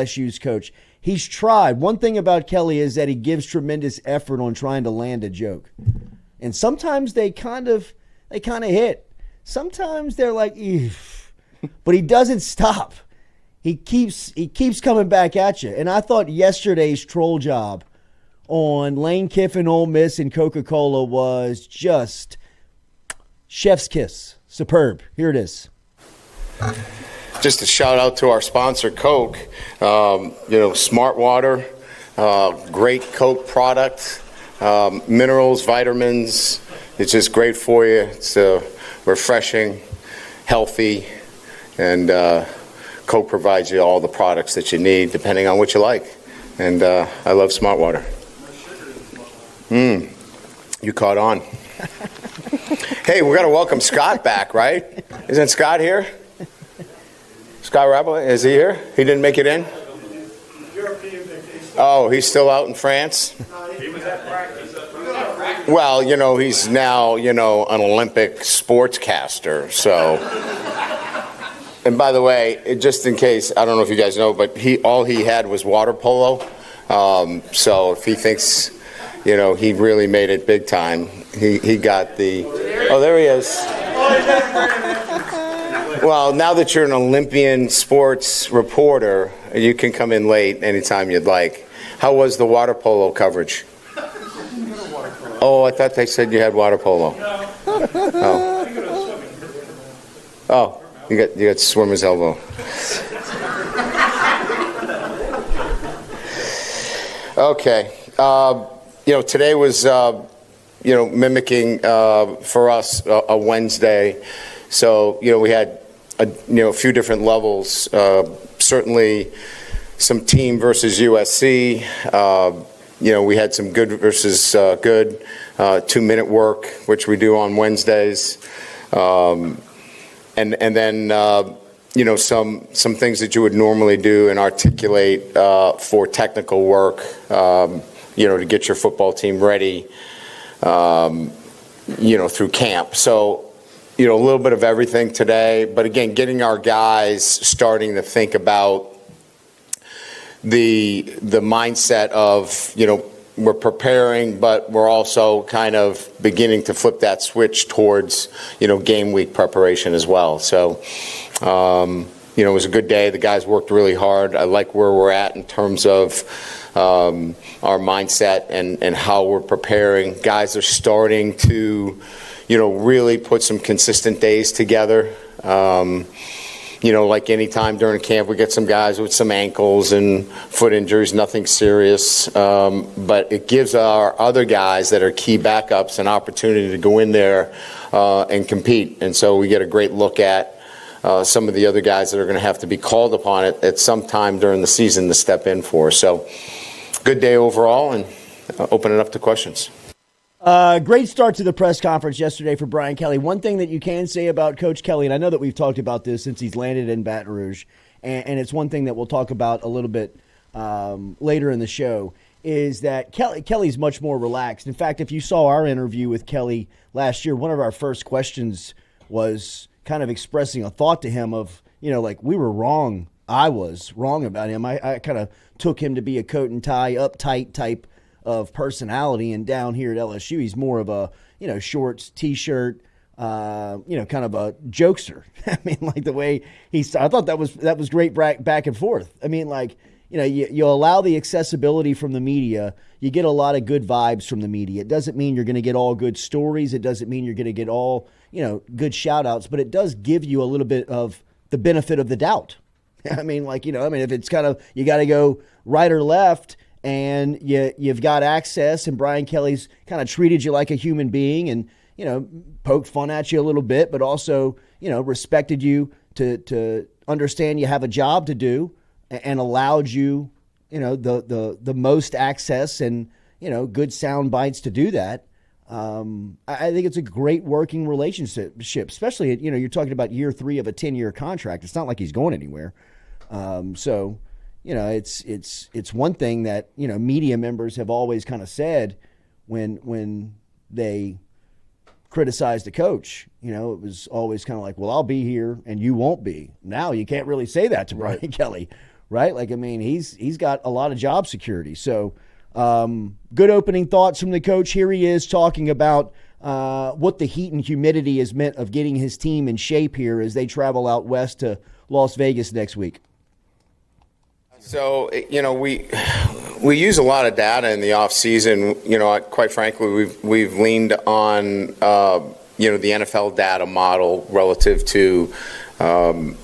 LSU's coach. He's tried. One thing about Kelly is that he gives tremendous effort on trying to land a joke. And sometimes they kind of hit. Sometimes they're like, eesh. But he doesn't stop. He keeps coming back at you. And I thought yesterday's troll job on Lane Kiffin, Ole Miss, and Coca-Cola was just chef's kiss. Superb. Here it is. Just a shout out to our sponsor, Coke. Smart water, great Coke product, minerals, vitamins. It's just great for you. It's refreshing, healthy, and Coke provides you all the products that you need depending on what you like. And I love Smart water. You caught on. Hey, we're going to welcome Scott back, right? Isn't Scott here? Scott Rabel, is he here? He didn't make it in? Oh, he's still out in France? He was at practice. Well, he's now, an Olympic sportscaster, so. And by the way, just in case, I don't know if you guys know, but all he had was water polo. So if he thinks, he really made it big time, he got the, oh, there he is. Well, now that you're an Olympian sports reporter, you can come in late anytime you'd like. How was the water polo coverage? Oh, I thought they said you had water polo. Oh, you got swimmer's elbow. Okay. Today was, mimicking for us a Wednesday. So, we had a few different levels. Certainly some team versus USC. We had some good versus good, 2-minute work, which we do on Wednesdays. And then, some things that you would normally do and articulate for technical work, to get your football team ready, through camp. So, a little bit of everything today, but again, getting our guys starting to think about the mindset of, we're preparing, but we're also kind of beginning to flip that switch towards, game week preparation as well. So, it was a good day. The guys worked really hard. I like where we're at in terms of our mindset and how we're preparing. Guys are starting to really put some consistent days together. Like any time during camp, we get some guys with some ankles and foot injuries, nothing serious. But it gives our other guys that are key backups an opportunity to go in there and compete. And so we get a great look at some of the other guys that are going to have to be called upon at some time during the season to step in for. So good day overall, and open it up to questions. Great start to the press conference yesterday for Brian Kelly. One thing that you can say about Coach Kelly, and I know that we've talked about this since he's landed in Baton Rouge, and it's one thing that we'll talk about a little bit later in the show, is that Kelly's much more relaxed. In fact, if you saw our interview with Kelly last year, one of our first questions was kind of expressing a thought to him of, we were wrong. I was wrong about him. I kind of took him to be a coat and tie, uptight type of personality, and down here at LSU, he's more of a, shorts, T-shirt, kind of a jokester. I mean, like the way I thought that was great back and forth. I mean, like, you allow the accessibility from the media, you get a lot of good vibes from the media. It doesn't mean you're going to get all good stories. It doesn't mean you're going to get all, good shout outs, but it does give you a little bit of the benefit of the doubt. I mean, like, if it's kind of, you got to go right or left, and you've got access, and Brian Kelly's kind of treated you like a human being and, poked fun at you a little bit, but also, respected you to understand you have a job to do and allowed you, the most access and, good sound bites to do that. I think it's a great working relationship, especially, you're talking about year 3 of a 10-year contract. It's not like he's going anywhere. It's one thing that, media members have always kind of said when they criticize the coach. It was always kind of like, well, I'll be here and you won't be. Now you can't really say that to Brian Kelly, right? Like, I mean, he's got a lot of job security. So good opening thoughts from the coach. Here he is talking about what the heat and humidity has meant of getting his team in shape here as they travel out west to Las Vegas next week. So, we use a lot of data in the off season. Quite frankly, we've leaned on the NFL data model relative to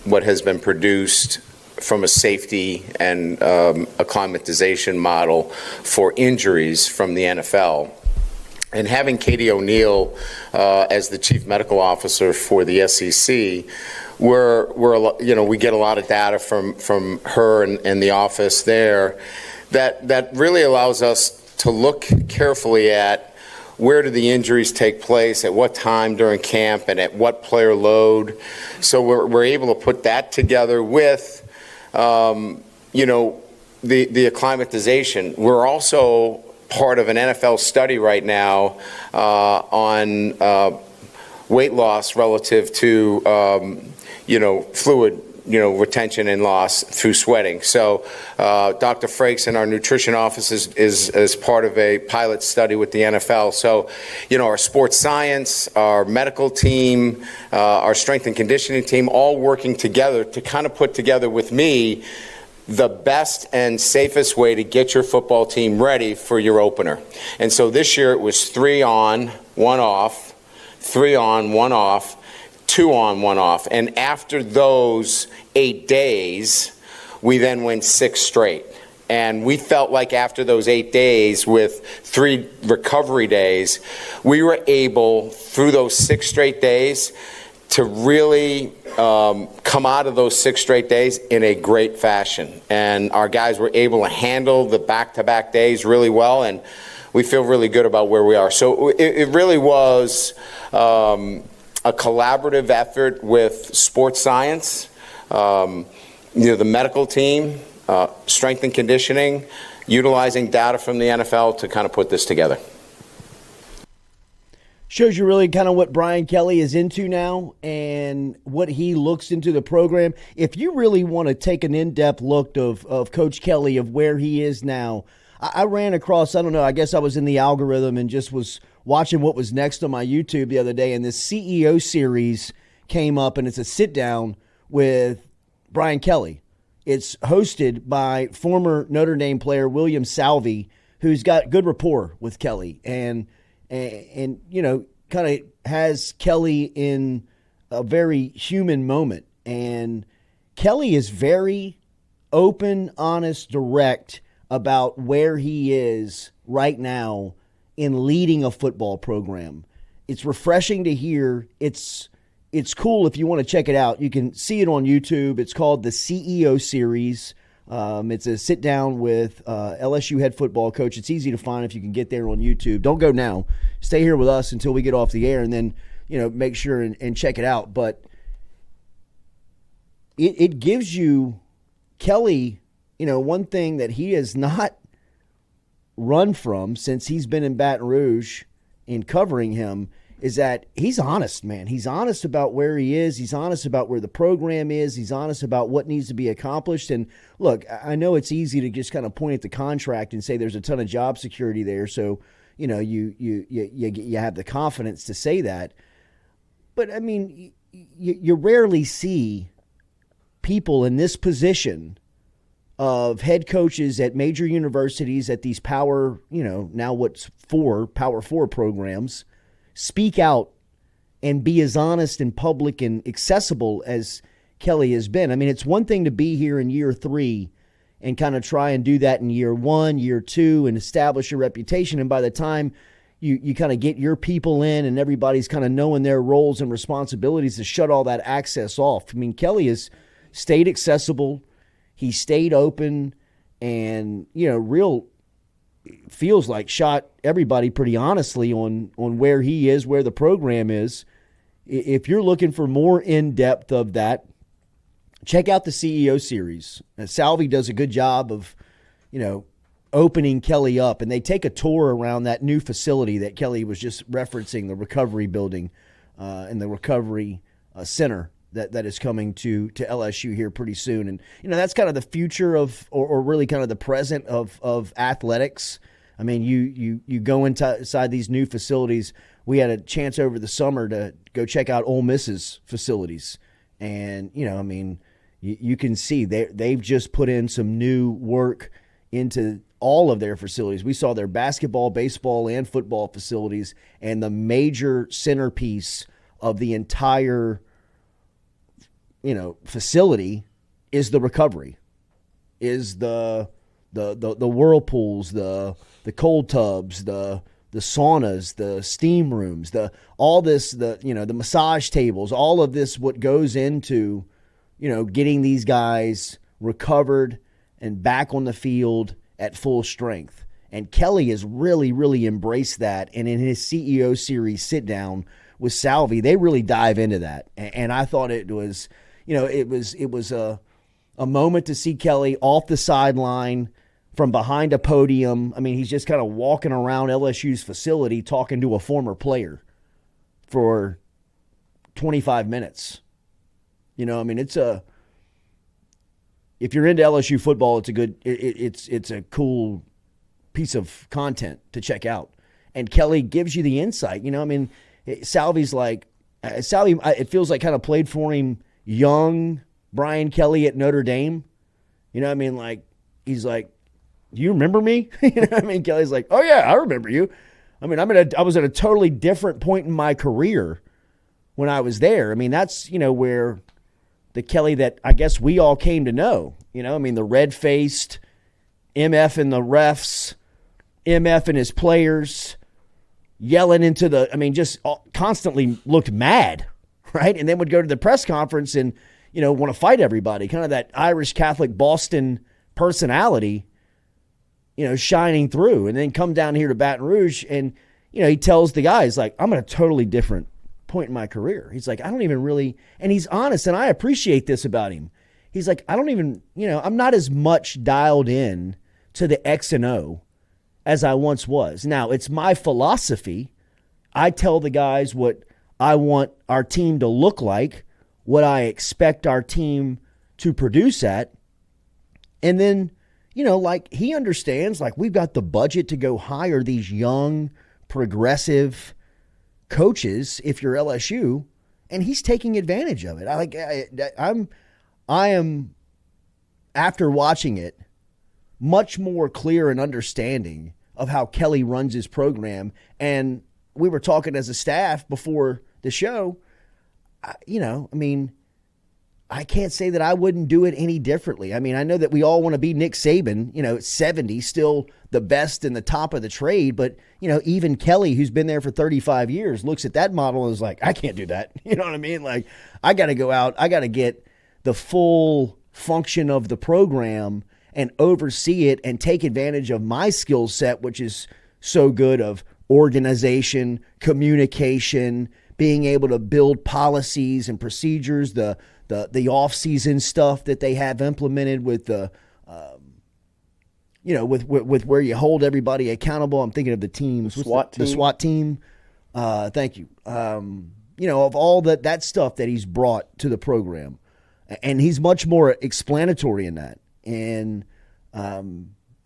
what has been produced from a safety and acclimatization model for injuries from the NFL. And having Katie O'Neill as the chief medical officer for the SEC, we get a lot of data from her and the office there that really allows us to look carefully at where do the injuries take place, at what time during camp, and at what player load. So we're able to put that together with the acclimatization. We're also part of an NFL study right now on weight loss relative to fluid retention and loss through sweating. So Dr. Frakes in our nutrition office is part of a pilot study with the NFL. So, our sports science, our medical team, our strength and conditioning team, all working together to kind of put together with me the best and safest way to get your football team ready for your opener. And so this year it was 3 on, 1 off, 3 on, 1 off, 2 on, 1 off. And after those 8 days, we then went 6 straight. And we felt like after those 8 days with 3 recovery days, we were able, through those 6 straight days, to really come out of those 6 straight days in a great fashion. And our guys were able to handle the back-to-back days really well, and we feel really good about where we are. So it really was a collaborative effort with sports science, the medical team, strength and conditioning, utilizing data from the NFL to kind of put this together. Shows you really kind of what Brian Kelly is into now and what he looks into the program. If you really want to take an in-depth look of Coach Kelly, of where he is now, I ran across, I don't know, I guess I was in the algorithm and just was watching what was next on my YouTube the other day, and this CEO series came up, and it's a sit-down with Brian Kelly. It's hosted by former Notre Dame player William Salvi, who's got good rapport with Kelly, and kind of has Kelly in a very human moment. And Kelly is very open, honest, direct about where he is right now in leading a football program. It's refreshing to hear. It's cool. If you want to check it out, you can see it on YouTube. It's called the CEO series. It's a sit down with LSU head football coach. It's easy to find if you can get there on YouTube. Don't go now. Stay here with us until we get off the air, and then make sure and check it out. But it gives you Kelly, one thing that he has not run from since he's been in Baton Rouge in covering him is that he's honest, man. He's honest about where he is. He's honest about where the program is. He's honest about what needs to be accomplished. And look, I know it's easy to just kind of point at the contract and say there's a ton of job security there. So, you have the confidence to say that. But I mean, you rarely see people in this position of head coaches at major universities at these power, now what's Power 4 programs, speak out and be as honest and public and accessible as Kelly has been. I mean, it's one thing to be here in year 3 and kind of try and do that in year 1, year 2, and establish a reputation. And by the time you kind of get your people in and everybody's kind of knowing their roles and responsibilities, to shut all that access off. I mean, Kelly has stayed accessible. He stayed open and, real feels like shot everybody pretty honestly on where he is, where the program is. If you're looking for more in-depth of that, check out the CEO series. Salvi does a good job of, opening Kelly up, and they take a tour around that new facility that Kelly was just referencing, the recovery building and the recovery center that is coming to LSU here pretty soon. And, that's kind of the future of, or really kind of the present of athletics. I mean, you go inside these new facilities. We had a chance over the summer to go check out Ole Miss's facilities. And, you can see they've just put in some new work into all of their facilities. We saw their basketball, baseball, and football facilities, and the major centerpiece of the entire, facility is the recovery, is the whirlpools, the cold tubs, the saunas, the steam rooms, the massage tables, all of this, what goes into, getting these guys recovered and back on the field at full strength. And Kelly has really, really embraced that. And in his CEO series sit down with Salvi, they really dive into that. And I thought it was, it was a moment to see Kelly off the sideline from behind a podium. I mean, he's just kind of walking around LSU's facility talking to a former player for 25 minutes. If you're into LSU football, it's a cool piece of content to check out. And Kelly gives you the insight. Salvi's like, Salvi, it feels like kind of played for him young Brian Kelly at Notre Dame. He's like, do you remember me? Kelly's like, oh yeah, I remember you. I was at a totally different point in my career when I was there. That's, where the Kelly that I guess we all came to know, the red-faced, MF and the refs, MF and his players, yelling into just constantly looked mad, right? And then would go to the press conference and, want to fight everybody. Kind of that Irish Catholic Boston personality, shining through. And then come down here to Baton Rouge and, he tells the guys, like, I'm at a totally different point in my career. He's like, I don't even really, and he's honest, and I appreciate this about him. He's like, I don't even, I'm not as much dialed in to the X and O as I once was. Now, it's my philosophy. I tell the guys what I want our team to look like, what I expect our team to produce at. And then, he understands, we've got the budget to go hire these young, progressive coaches if you're LSU, and he's taking advantage of it. I am after watching it much more clear and understanding of how Kelly runs his program. And we were talking as a staff before the show. I can't say that I wouldn't do it any differently. I know that we all want to be Nick Saban, at 70, still the best and the top of the trade. But, even Kelly, who's been there for 35 years, looks at that model and is like, I can't do that. You know what I mean? Like, I got to go out. I got to get the full function of the program and oversee it and take advantage of my skill set, which is so good, of organization, communication, being able to build policies and procedures, the off-season stuff that they have implemented with the, with where you hold everybody accountable. I'm thinking of the teams. The SWAT team. Thank you. Of all that stuff that he's brought to the program. And he's much more explanatory in that. And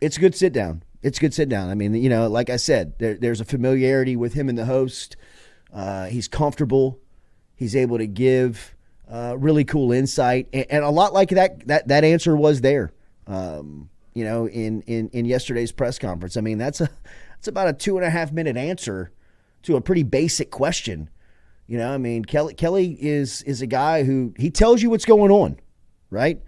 it's a good sit down. Like I said, there's a familiarity with him and the host. He's comfortable. He's able to give really cool insight, and a lot like that answer was there, in yesterday's press conference. It's about a 2.5 minute answer to a pretty basic question. Kelly is a guy who, he tells you what's going on, right?